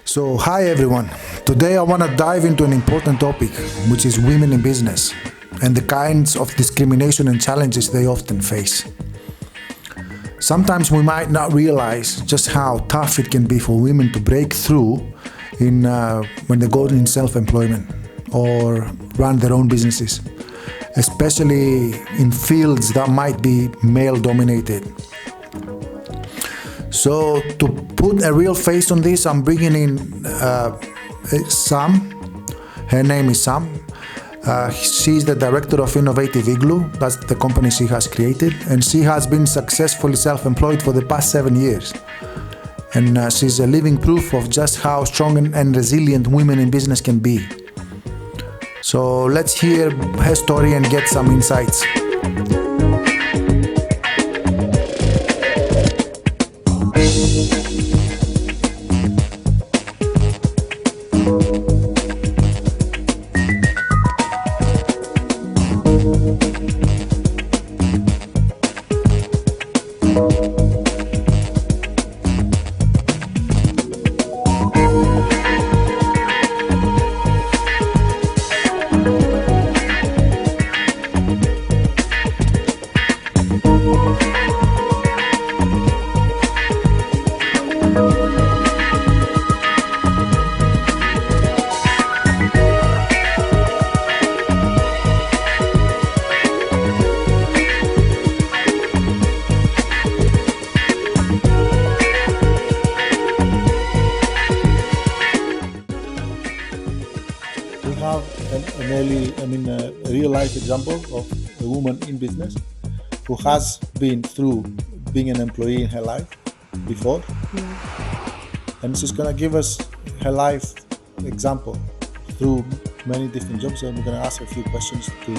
So, hi everyone. Today I want to dive into an important topic, which is women in business and the kinds of discrimination and challenges they often face. Sometimes we might not realize just how tough it can be for women to break through when they go in self-employment or run their own businesses, especially in fields that might be male-dominated. So to put a real face on this, I'm bringing in Sam. Her name is Sam. She's the director of Innovative Igloo. That's the company she has created, and she has been successfully self-employed for the past 7 years. And she's a living proof of just how strong and resilient women in business can be. So let's hear her story and get some insights. A real life example of a woman in business who has been through being an employee in her life before. And she's gonna give us her life example through many different jobs, and we're gonna ask a few questions to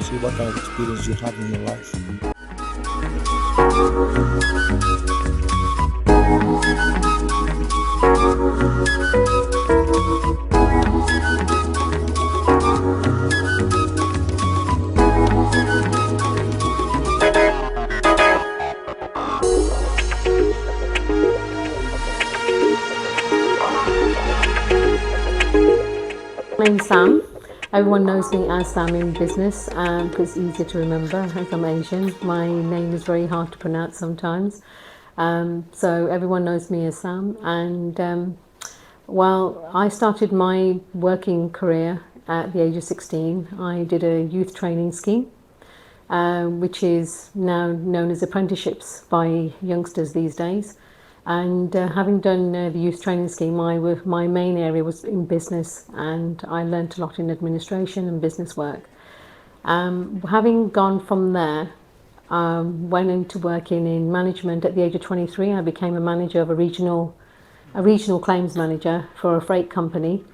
see what kind of experience you have in your life. My name's Sam. Everyone knows me as Sam in business because it's easier to remember as I'm Asian. My name is very hard to pronounce sometimes. So everyone knows me as Sam. And I started my working career at the age of 16. I did a youth training scheme, which is now known as apprenticeships by youngsters these days. And having done the youth training scheme, my main area was in business, and I learnt a lot in administration and business work. Having gone from there, went into working in management at the age of 23. I became a manager of a regional claims manager for a freight company,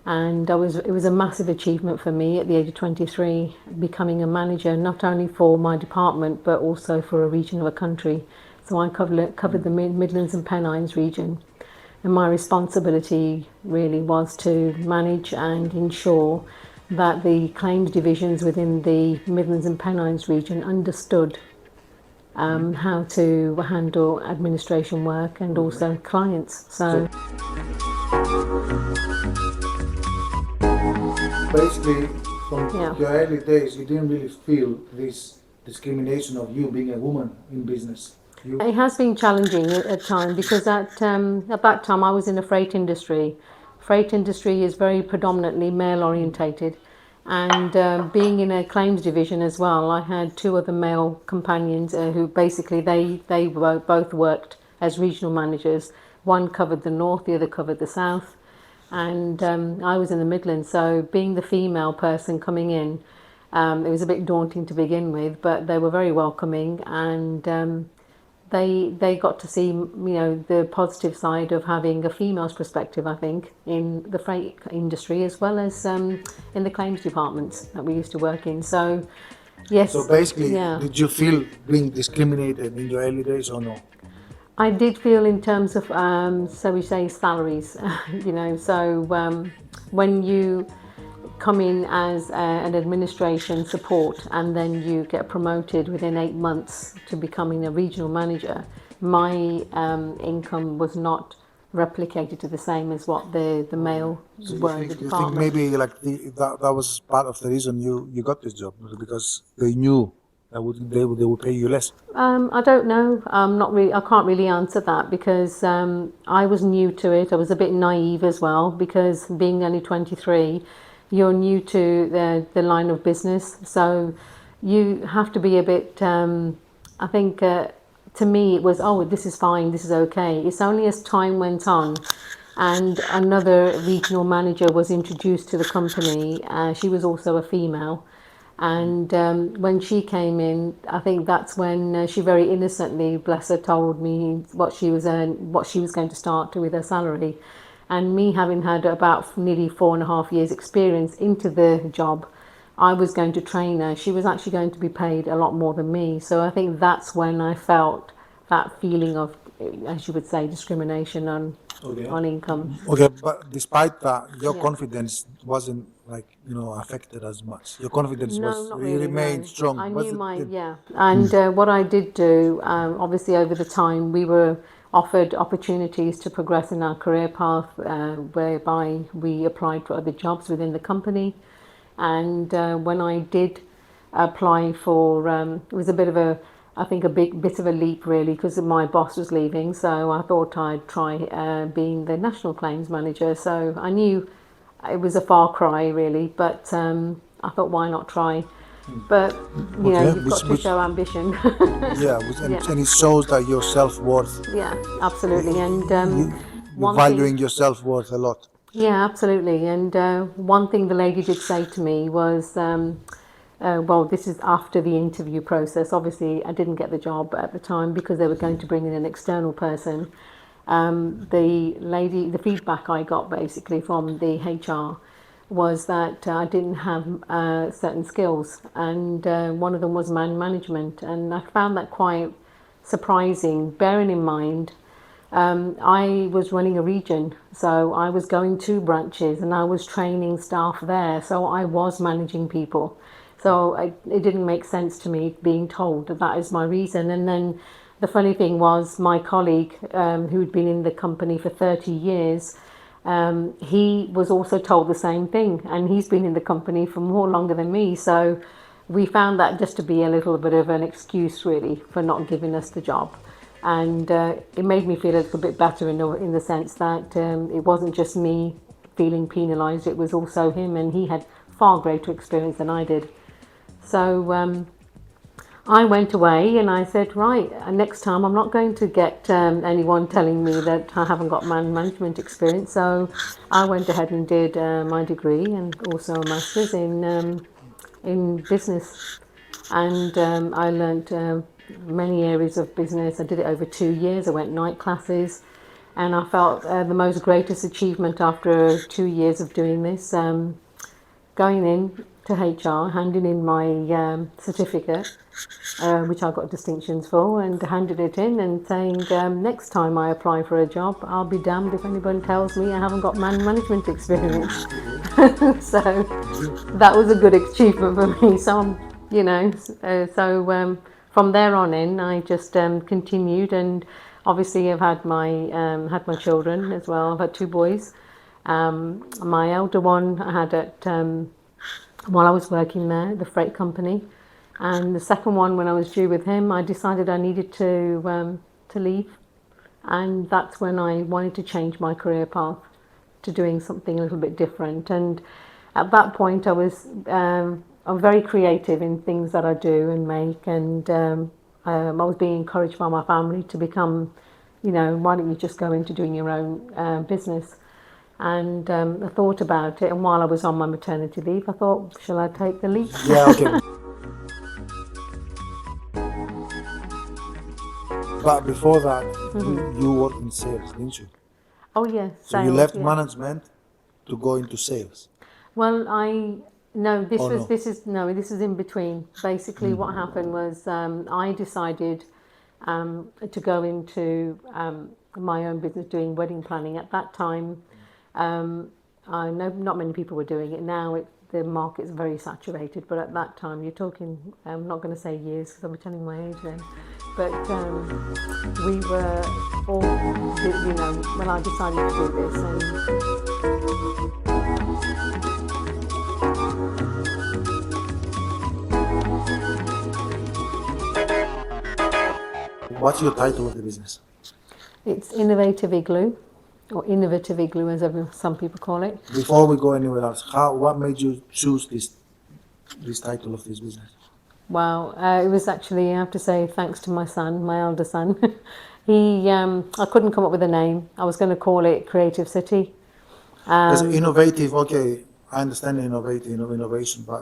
and it was a massive achievement for me at the age of 23, becoming a manager not only for my department but also for a region of a country. So I covered the Midlands and Pennines region, and my responsibility really was to manage and ensure that the claims divisions within the Midlands and Pennines region understood how to handle administration work and also clients. So basically, from your early days, you didn't really feel this discrimination of you being a woman in business. It has been challenging at times because at that time I was in the freight industry. Freight industry is very predominantly male orientated, and being in a claims division as well, I had two other male companions who basically they both worked as regional managers. One covered the north, the other covered the south, and I was in the Midlands. So being the female person coming in, it was a bit daunting to begin with, but they were very welcoming, and they got to see, the positive side of having a female's perspective, I think, in the freight industry as well as in the claims departments that we used to work in. So Yes. So basically, Yeah. did you feel being discriminated in your early days or no? I did feel in terms of, so we say salaries, so when you come in as an administration support and then you get promoted within 8 months to becoming a regional manager, my income was not replicated to the same as what the male So were in the you think department. maybe like that was part of the reason you got this job because they knew that they would pay you less. I don't know. Not really. I can't really answer that because I was new to it. I was a bit naive as well because being only 23, you're new to the line of business, so you have to be a bit. I think to me it was, oh, this is fine, this is okay. It's only as time went on and another regional manager was introduced to the company. She was also a female, and when she came in, I think that's when she very innocently, bless her, told me what she was going to start with her salary. And me having had about nearly 4.5 years experience into the job, I was going to train her. She was actually going to be paid a lot more than me. So I think that's when I felt that feeling of, as you would say, discrimination on income. Okay, but despite that, your Yeah. confidence wasn't like affected as much. Your confidence No, was not you really. remained No, strong. I Was knew it? my, yeah. And what I did do, obviously, over the time, we were offered opportunities to progress in our career path, whereby we applied for other jobs within the company. And when I did apply for, it was a bit of a, I think, a big bit of a leap really, because my boss was leaving. So I thought I'd try being the national claims manager. So I knew it was a far cry really, but I thought, why not try? But Okay, you've got to show ambition. yeah, Yeah, and it shows that your self worth, yeah, absolutely. And you're one thing, valuing your self worth a lot. yeah, absolutely. And one thing the lady did say to me was, well, this is after the interview process. Obviously, I didn't get the job at the time because they were going to bring in an external person. The feedback I got basically from the HR was that I didn't have certain skills, and one of them was man management, and I found that quite surprising, bearing in mind I was running a region, so I was going to branches and I was training staff there, so I was managing people. So it didn't make sense to me being told that that is my reason. And then the funny thing was, my colleague, who'd been in the company for 30 years, he was also told the same thing, and he's been in the company for more longer than me. So we found that just to be a little bit of an excuse, really, for not giving us the job. And it made me feel a little bit better in the sense that it wasn't just me feeling penalised, it was also him, and he had far greater experience than I did. So I went away and I said, right, next time I'm not going to get anyone telling me that I haven't got management experience. So I went ahead and did my degree and also a master's in business. And I learnt many areas of business. I did it over 2 years. I went night classes, and I felt the most greatest achievement after 2 years of doing this, going in to HR, handing in my certificate, which I got distinctions for, and handed it in and saying, next time I apply for a job, I'll be damned if anyone tells me I haven't got management experience. So that was a good achievement for me. So, from there on in, I just continued, and obviously I've had my children as well. I've had two boys. My elder one I had at while I was working there, the freight company, and the second one, when I was due with him, I decided I needed to leave, and that's when I wanted to change my career path to doing something a little bit different. And at that point, I'm very creative in things that I do and make, and I was being encouraged by my family to become, why don't you just go into doing your own business? And I thought about it, and while I was on my maternity leave, I thought, shall I take the leap? Yeah, okay. But before that, you worked in sales, didn't you? Oh yes, So you sales. left Yeah. management to go into sales. Well, I No, this Oh, was no. this is in between. Basically, what happened was I decided to go into my own business doing wedding planning. At that time, I know not many people were doing it. Now the market's very saturated, but at that time, you're talking. I'm not going to say years because I'll be telling my age then. But we were all, when I decided to do this, and What's your title of the business? it's innovative igloo, or innovative igloo, as some people call it. Before we go anywhere else, what made you choose this title of this business? Wow, it was actually, I have to say, thanks to my son, my elder son. I couldn't come up with a name. I was going to call it Creative City. Because innovative, okay, I understand innovation, but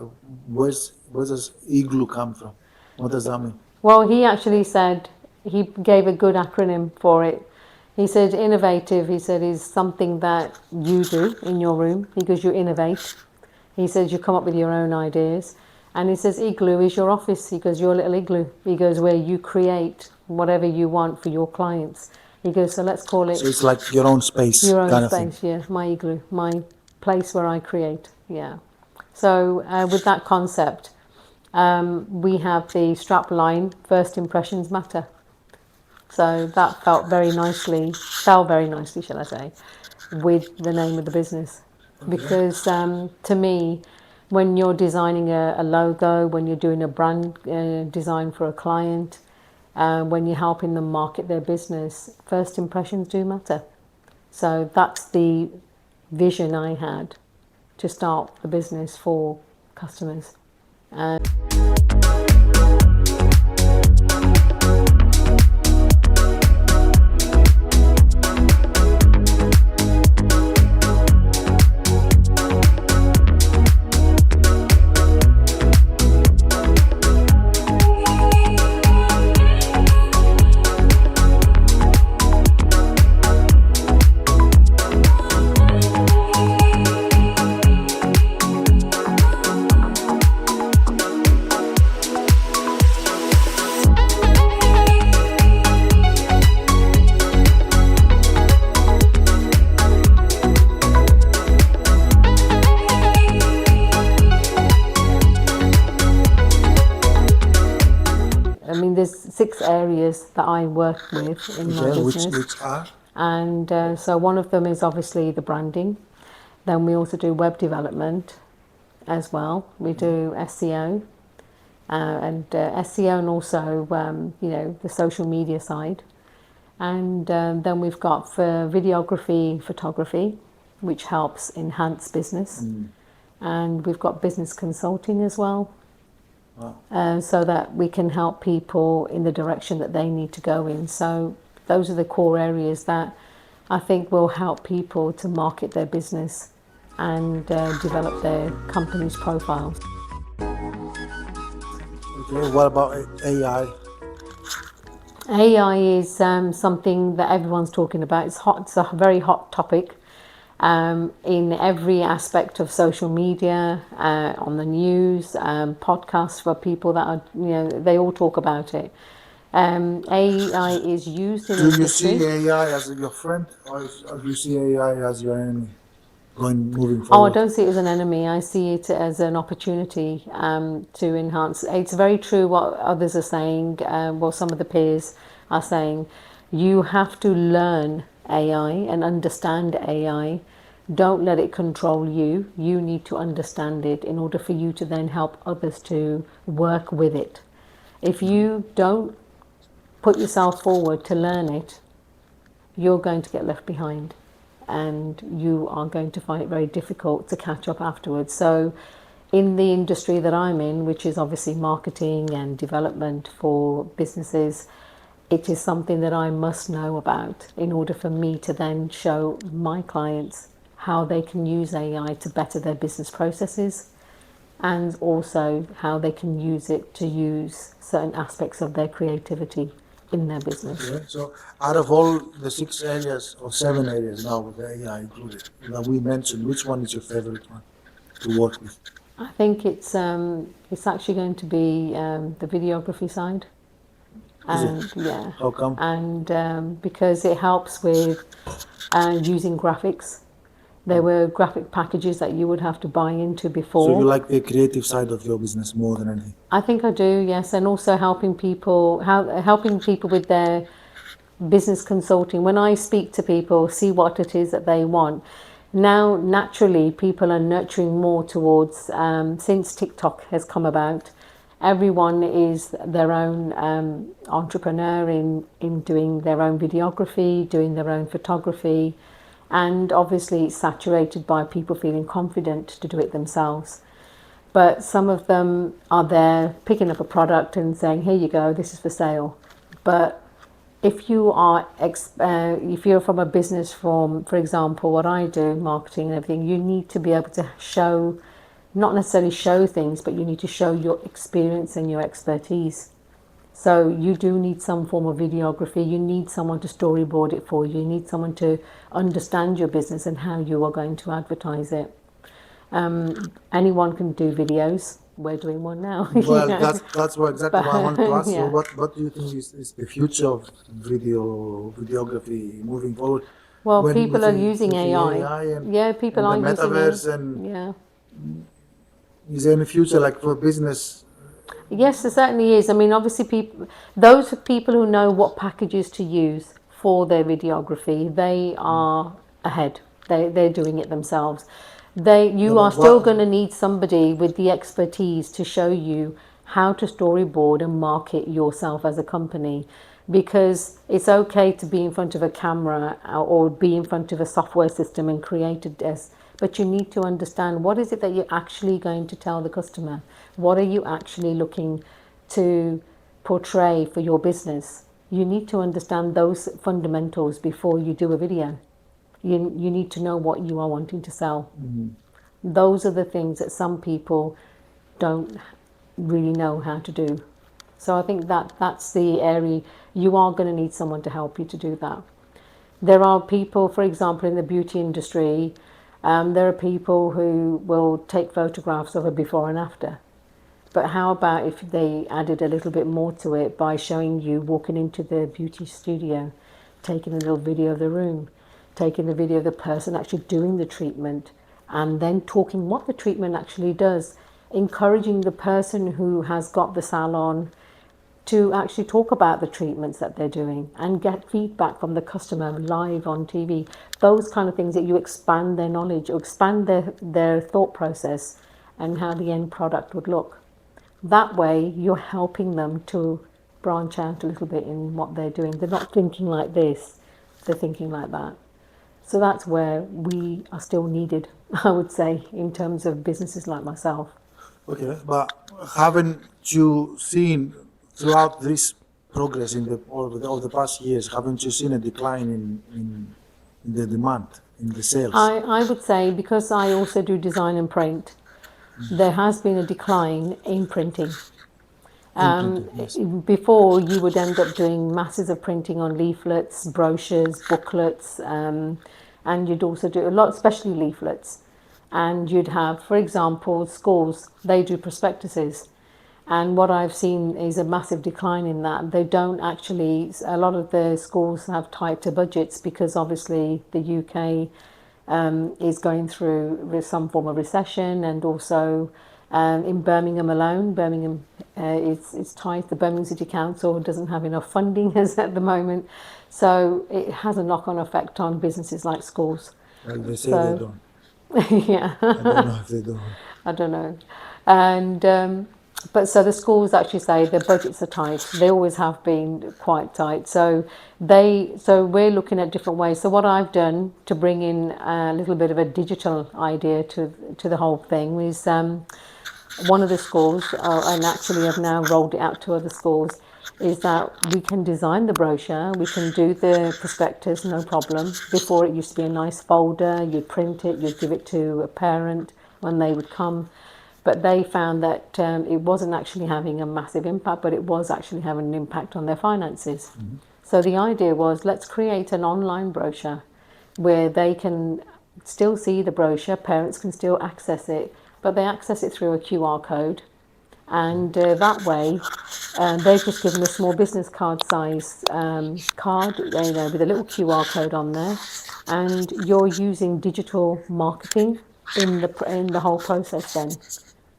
where does igloo come from? What does that mean? Well, he actually said, he gave a good acronym for it. He said innovative, he said, is something that you do in your room. He goes, you innovate. He says, you come up with your own ideas. And he says, igloo is your office. He goes, your little igloo. He goes, where you create whatever you want for your clients. He goes, so let's call it So it's like your own space, your own kind of thing. space. Yeah, my igloo, my place where I create. Yeah. So with that concept, we have the strap line, first impressions matter. So that fell very nicely, shall I say, with the name of the business. Because to me, when you're designing a logo, when you're doing a brand design for a client, when you're helping them market their business, first impressions do matter. So that's the vision I had to start the business for customers. I mean, there's 6 areas that I work with in my business. Which are? And so one of them is obviously the branding. Then we also do web development as well. We do SEO and SEO, and also the social media side. And then we've got for videography, photography, which helps enhance business. And we've got business consulting as well. Wow. So that we can help people in the direction that they need to go in. So those are the core areas that I think will help people to market their business and develop their company's profiles. Okay, what about AI? AI is something that everyone's talking about. It's hot. It's a very hot topic in every aspect of social media, on the news, podcasts for people that are, they all talk about it. AI is used in Do you industry. see AI as your friend, or do you see AI as your enemy moving Oh, I forward? don't see it as an enemy. I see it as an opportunity to enhance. It's very true what others are saying. Well, some of the peers are saying, you have to learn AI and understand AI. Don't let it control you. You need to understand it in order for you to then help others to work with it. If you don't put yourself forward to learn it, you're going to get left behind and you are going to find it very difficult to catch up afterwards. So in the industry that I'm in, which is obviously marketing and development for businesses, it is something that I must know about in order for me to then show my clients how they can use AI to better their business processes, and also how they can use it to use certain aspects of their creativity in their business. Okay, so out of all the 6 areas or 7 areas now with the AI included that we mentioned, which one is your favorite one to work with? I think it's actually going to be the videography side, Is and it? yeah, How come? and because it helps with using graphics. There were graphic packages that you would have to buy into So before. you like the creative side of your business more than anything? I think I do, yes, and also helping people with their business consulting. When I speak to people, see what it is that they want. Now, naturally, people are nurturing more towards, since TikTok has come about, everyone is their own entrepreneur in doing their own videography, doing their own photography, and obviously it's saturated by people feeling confident to do it themselves. But some of them are there picking up a product and saying, "Here you go, this is for sale." But if you are if you're from a business, from, for example, what I do, marketing and everything, you need to be able to show, not necessarily show things, but you need to show your experience and your expertise. So you do need some form of videography. You need someone to storyboard it for you. You need someone to understand your business and how you are going to advertise it. Anyone can do videos. We're doing one now. Well, Yeah. that's what exactly what I wanted to ask. So Yeah. what do you think is the future of videography moving forward? Well, When people are using with the AI. AI Yeah, people and the are using it. metaverse, and Yeah. is there any future like for business? Yes, there certainly is. I mean, obviously, those people who know what packages to use for their videography, they are ahead. They're doing it themselves. Yeah, You but are still what? going to need somebody with the expertise to show you how to storyboard and market yourself as a company, because it's okay to be in front of a camera or be in front of a software system and create a desk, but you need to understand what is it that you're actually going to tell the customer. What are you actually looking to portray for your business? You need to understand those fundamentals before you do a video. You need to know what you are wanting to sell. Those are the things that some people don't really know how to do. So I think that that's the area you are going to need someone to help you to do that. There are people, for example, in the beauty industry, there are people who will take photographs of a before and after. But how about if they added a little bit more to it by showing you walking into the beauty studio, taking a little video of the room, taking the video of the person actually doing the treatment, and then talking what the treatment actually does, encouraging the person who has got the salon to actually talk about the treatments that they're doing and get feedback from the customer live on TV. Those kind of things that you expand their knowledge or expand their thought process and how the end product would look. That way, you're helping them to branch out a little bit in what they're doing. They're not thinking like this, they're thinking like that. So that's where we are still needed, I would say, in terms of businesses like myself. Okay, but haven't you seen throughout this progress in the over the past years? Haven't you seen a decline in the demand, in the sales? I would say, because I also do design and print, there has been a decline in printing. In printing, yes. Before, you would end up doing masses of printing on leaflets, brochures, booklets, and you'd also do a lot, especially leaflets. And you'd have, for example, schools, they do prospectuses. And what I've seen is a massive decline in that. They don't actually, a lot of the schools have tighter budgets because obviously the UK is going through some form of recession, and also in Birmingham alone, Birmingham is tight. The Birmingham City Council doesn't have enough funding as at the moment, so it has a knock-on effect on businesses like schools. Well, they say So, they don't. yeah. I don't know if they don't. I don't know. And but so the schools actually say their budgets are tight. They always have been quite tight. So we're looking at different ways. So what I've done to bring in a little bit of a digital idea to the whole thing is one of the schools, and actually I've now rolled it out to other schools, is that we can design the brochure, we can do the prospectus, no problem. Before, it used to be a nice folder, you'd print it, you'd give it to a parent when they would come. But they found that it wasn't actually having a massive impact, but it was actually having an impact on their finances. So the idea was, let's create an online brochure where they can still see the brochure, parents can still access it, but they access it through a QR code, and that way they've just given a small business card size card, with a little QR code on there, and you're using digital marketing in the whole process then.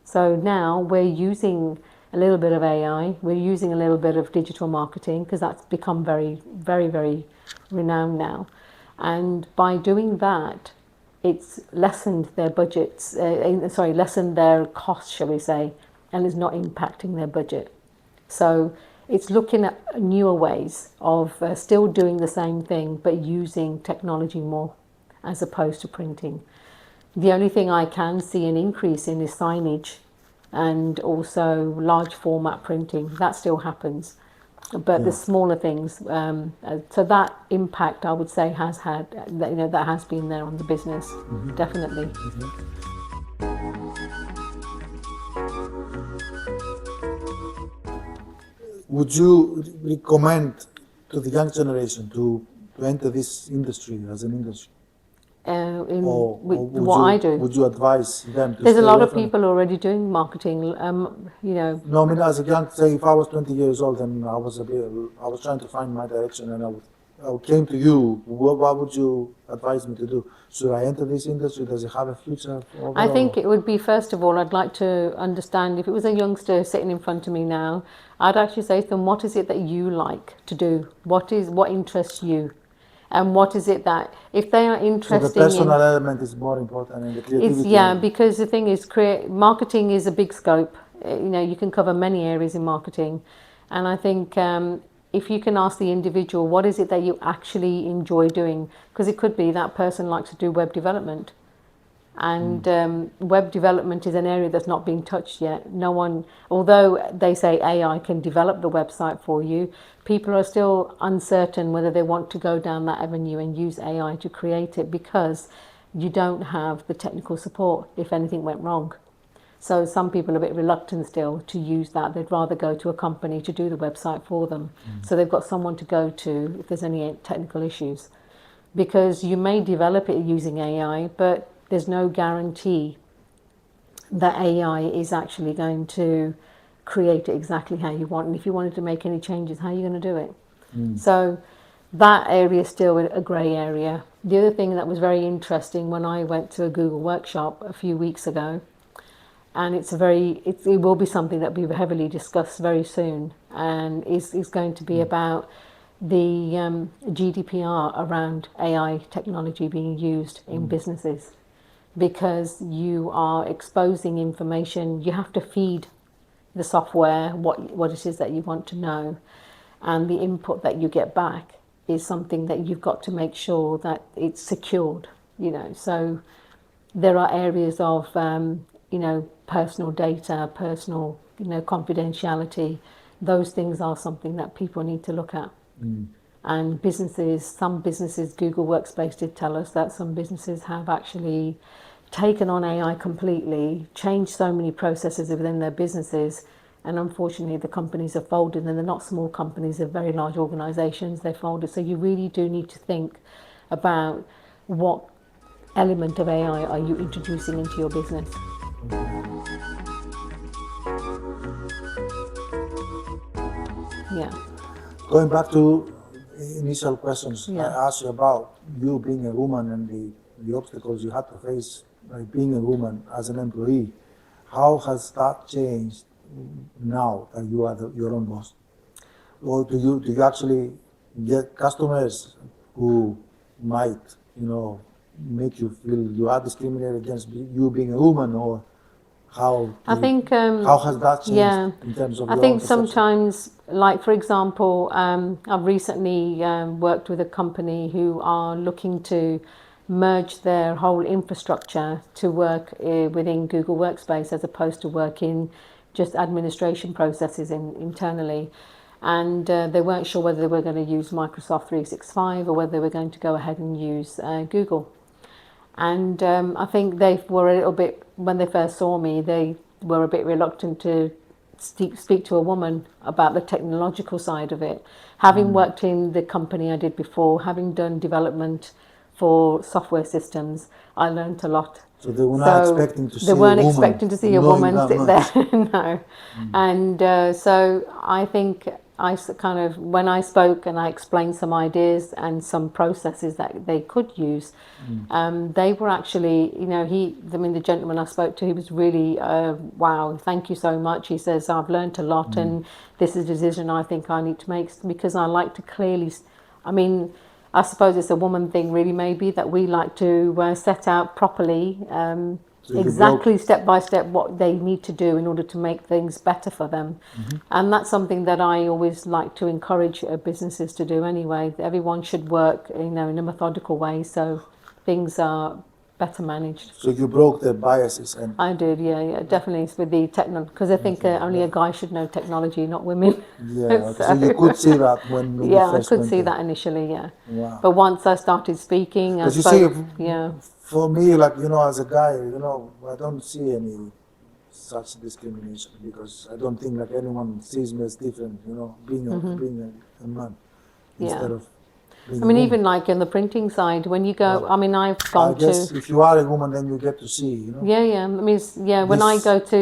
So now we're using a little bit of AI, we're using a little bit of digital marketing because that's become very, very, very renowned now. And by doing that, it's lessened their budgets, lessened their costs, shall we say, and is not impacting their budget. So it's looking at newer ways of still doing the same thing but using technology more as opposed to printing. The only thing I can see an increase in is signage and also large format printing. That still happens. But the smaller things, so that impact I would say has had, that has been there on the business, definitely. Would you recommend to the young generation to enter this industry as an industry? What I do. Would you advise them to There's a stay lot away of from it? people already doing marketing, No, I mean, as a young, say, if I was 20 years old and I was trying to find my direction, and I came to you, what would you advise me to do? Should I enter this industry? Does it have a future overall? I think it would be, first of all, I'd like to understand, if it was a youngster sitting in front of me now, I'd actually say to them, what is it that you like to do? What interests you? And what is it that, if they are interested in... So the personal element is more important than the creativity. Because the thing is, marketing is a big scope. You can cover many areas in marketing. And I think if you can ask the individual, what is it that you actually enjoy doing? Because it could be that person likes to do web development. And web development is an area that's not being touched yet. No one, although they say AI can develop the website for you, people are still uncertain whether they want to go down that avenue and use AI to create it, because you don't have the technical support if anything went wrong. So some people are a bit reluctant still to use that. They'd rather go to a company to do the website for them. So they've got someone to go to if there's any technical issues. Because you may develop it using AI, but there's no guarantee that AI is actually going to create it exactly how you want. And if you wanted to make any changes, how are you going to do it? So that area is still a grey area. The other thing that was very interesting when I went to a Google workshop a few weeks ago, and it will be something that will be heavily discussed very soon, and is going to be about the GDPR around AI technology being used in businesses, because you are exposing information. You have to feed the software what it is that you want to know, and the input that you get back is something that you've got to make sure that it's secured. So there are areas of personal data, personal confidentiality. Those things are something that people need to look at. And some businesses, Google Workspace did tell us that some businesses have actually taken on AI completely, changed so many processes within their businesses, and unfortunately the companies have folded, and they're not small companies, they're very large organizations, they folded. So you really do need to think about what element of AI are you introducing into your business. Yeah. Going back to initial questions, I asked you about you being a woman and the obstacles you had to face by being a woman as an employee. How has that changed now that you are your own boss? Or do you actually get customers who might, make you feel you are discriminated against you being a woman, or how has that changed in terms of your I think own perception? sometimes, like for example, I've recently worked with a company who are looking to merge their whole infrastructure to work within Google Workspace as opposed to working just administration processes internally. And they weren't sure whether they were going to use Microsoft 365 or whether they were going to go ahead and use Google. And I think they were a little bit, when they first saw me, they were a bit reluctant to speak to a woman about the technological side of it. Having worked in the company I did before, having done development for software systems. I learned a lot. So they were not expecting to see they weren't a woman expecting to see a knowing woman that sit much. there. No. And so I think kind of, when I spoke and I explained some ideas and some processes that they could use, they were actually, the gentleman I spoke to, he was really, wow, thank you so much. He says, I've learned a lot, and this is a decision I think I need to make, because I like to clearly, I suppose it's a woman thing really, maybe, that we like to set out properly, So exactly step by step what they need to do in order to make things better for them. And that's something that I always like to encourage businesses to do anyway. Everyone should work, in a methodical way, so things are better managed. So you broke the biases and I did, yeah, definitely. It's with the technology, because I think only a guy should know technology, not women. yeah, so you could see that when you Yeah, I first could went see there. that initially, yeah. Wow. But once I started speaking, I Because you see, spoke, yeah. for me, like, as a guy, I don't see any such discrimination, because I don't think like anyone sees me as different, being a man instead of being a woman. Even like in the printing side, when you go, I've I gone guess to, if you are a woman, then you get to see, yeah. When I This- go to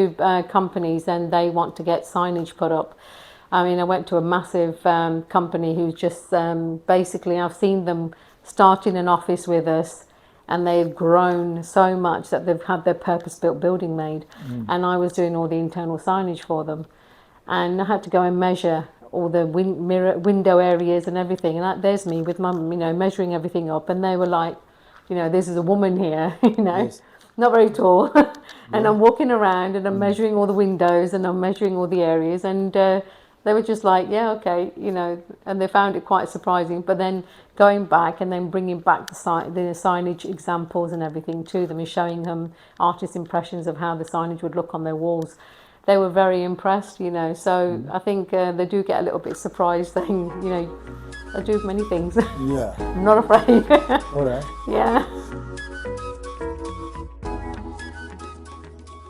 companies and they want to get signage put up, I went to a massive company who's just basically, I've seen them start in an office with us, and they've grown so much that they've had their purpose-built building made, and I was doing all the internal signage for them, and I had to go and measure all the window areas and everything, and there's me with mum, measuring everything up, and they were like, this is a woman here, Yes. not very tall, and I'm walking around and I'm measuring all the windows and I'm measuring all the areas, and they were just like, yeah, okay, and they found it quite surprising. But then going back and then bringing back the signage examples and everything to them, and showing them artist impressions of how the signage would look on their walls, they were very impressed, So I think they do get a little bit surprised, saying, I do many things. Yeah. I'm not afraid. All right. Yeah.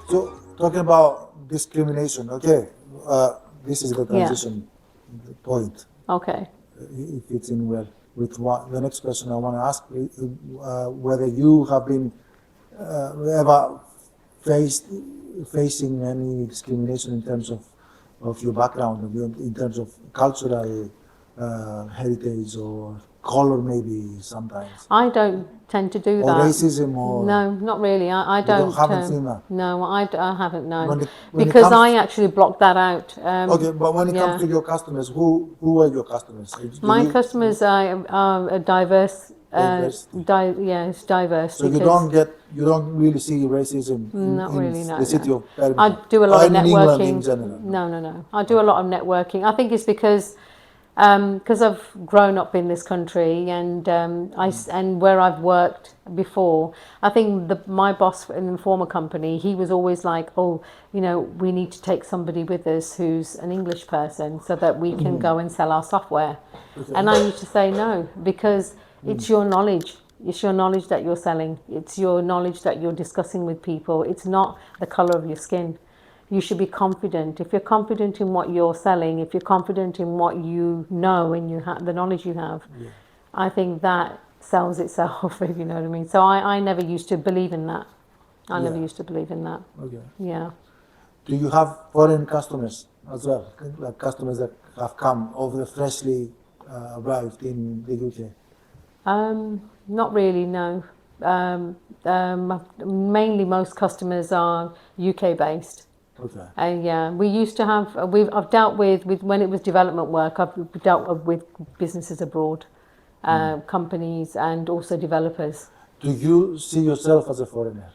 So talking about discrimination, okay, this is the transition point. Okay. It fits in well with what the next question I want to ask, whether you have been ever facing any discrimination in terms of your background, in terms of cultural heritage or color, maybe sometimes. I don't tend to do Or that. racism, or No, not really. I don't. haven't seen that? No, I haven't known, When it because comes- I actually blocked that out. Okay, but when it yeah. comes to your customers, who are your customers? My customers are a diverse. Diversity. It's diverse. So you don't really see racism Not in really, no, the city no. of Birmingham. I do a lot of in England networking. in general. No. I do a lot of networking. I think it's because I've grown up in this country, and and where I've worked before. I think my boss in the former company, he was always like, oh, we need to take somebody with us who's an English person, so that we can go and sell our software. Okay. And I used to say no, because it's your knowledge. It's your knowledge that you're selling. It's your knowledge that you're discussing with people. It's not the color of your skin. You should be confident. If you're confident in what you're selling, if you're confident in what you know and you have the knowledge you have, I think that sells itself, if you know what I mean. So I never used to believe in that. I never used to believe in that. Okay. Yeah. Do you have foreign customers as well, like customers that have come over freshly arrived in the UK? Not really, no. Mainly most customers are UK based. Okay. Yeah, we used to have. I've dealt with when it was development work. I've dealt with businesses abroad, companies, and also developers. Do you see yourself as a foreigner?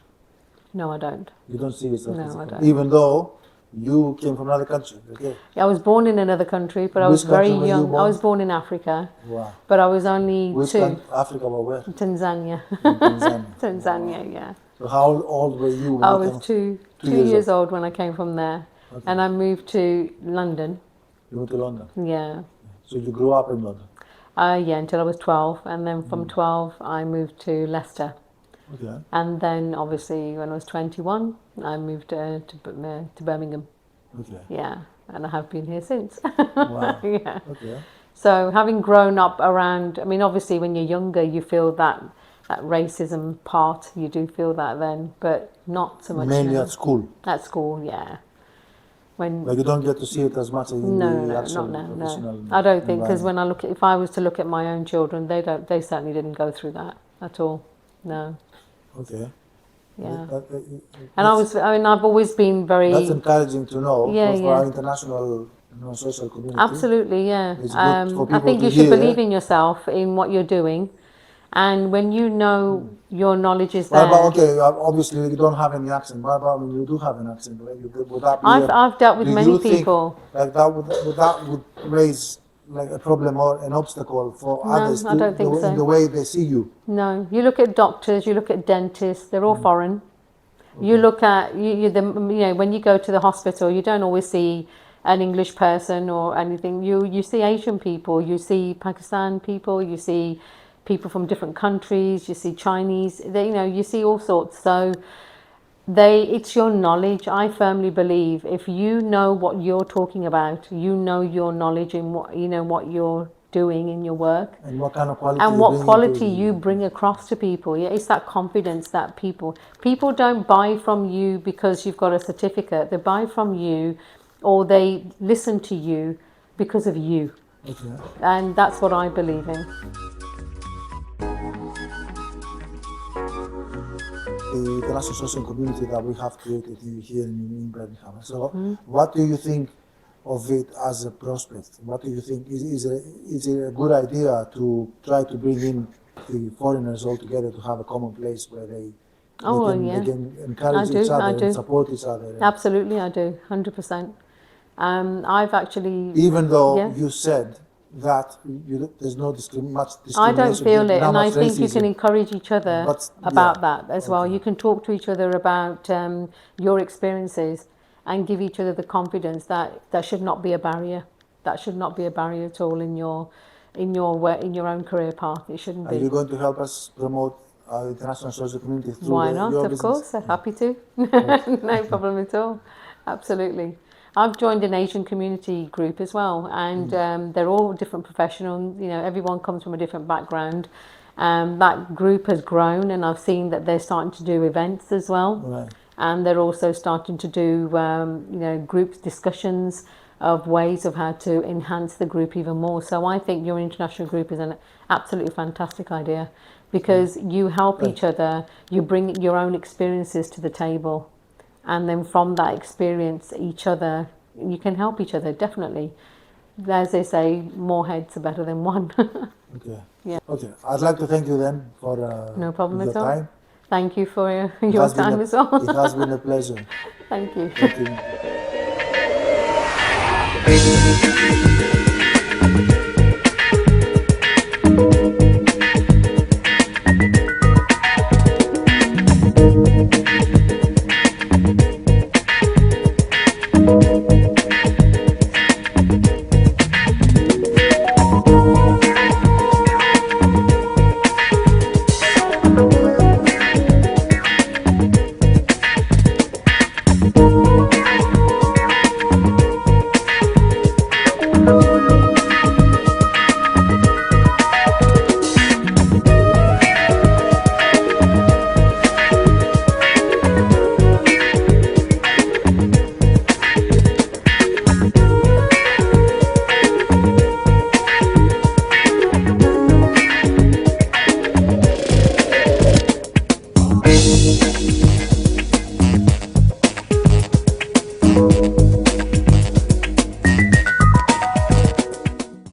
No, I don't. You don't see yourself No, as a I foreigner, don't. even though you came from another country. Okay. I was born in another country, but I was Which country very were you young. born? I was born in Africa, Wow. but I was only Which 2. country? Africa, but where? Tanzania. In Tanzania. Tanzania, yeah. So how old were you when I you was came? 2 years old when I came from there, Okay. and I moved to London. You went to London. Yeah. So you grew up in London. Yeah, until I was 12, and then from 12 I moved to Leicester. Okay. And then obviously when I was 21, I moved to Birmingham. Okay. Yeah, and I have been here since. Wow. Yeah. Okay. So having grown up around, obviously when you're younger, you feel that that racism part. You do feel that then, but not so much Mainly now. at school. At school, yeah. When Like you don't get to see it as much as in the actual not now. professional No, I don't think, because environment. when I look at, if I was to look at my own children, they certainly didn't go through that at all. No, Okay. yeah. And That's, I've always been that's very, encouraging to know yeah, for our yeah. international social community. Absolutely, yeah. It's good for I people think to you should hear. believe in yourself, in what you're doing, and when you know your knowledge is What about, there. okay, obviously you don't have any accent. What about when you do have an accent? Like, would that be I've dealt with do many you think people. like that would raise like a problem or an obstacle for No, others I to don't think in the so. way they see you? No, you look at doctors, you look at dentists, they're all foreign. You look at when you go to the hospital, you don't always see an English person or anything. You see Asian people, you see Pakistan people, you see people from different countries, you see Chinese. You see all sorts. So it's your knowledge. I firmly believe if you know what you're talking about, you know your knowledge and what you're doing in your work, And what kind of quality and you what bring into quality you bring across to people. Yeah, it's that confidence that people don't buy from you because you've got a certificate. They buy from you, or they listen to you because of you, Okay. and that's what I believe in. The international social community that we have created here in Birmingham. So, what do you think of it as a prospect? What do you think is it a good idea to try to bring in the foreigners all together to have a common place where they Oh well, they yeah, can I encourage each do, I other and do. support each other? Absolutely, I do, 100%. I've actually, Even though yeah. you said that there's no much I don't discrimination, feel it, not and I much think you can racism, encourage each other but yeah, about that as well. okay. You can talk to each other about your experiences and give each other the confidence that should not be a barrier. That should not be a barrier at all in your own career path. It shouldn't Are you be. going to help us promote our international social community through Why not? your Of business? course, I'm happy to. Good. No problem at all. Absolutely. I've joined an Asian community group as well, and they're all different professionals. Everyone comes from a different background. That group has grown, and I've seen that they're starting to do events as well, Right. and they're also starting to do group discussions of ways of how to enhance the group even more. So I think your international group is an absolutely fantastic idea, because you help Right. each other, you bring your own experiences to the table, and then from that experience, you can help each other, definitely. As they say, more heads are better than one. Okay. Yeah. Okay. I'd like to thank you then for No problem your at all. time. Thank you for It your has been time as well. it has been a pleasure. Thank you. Thank you.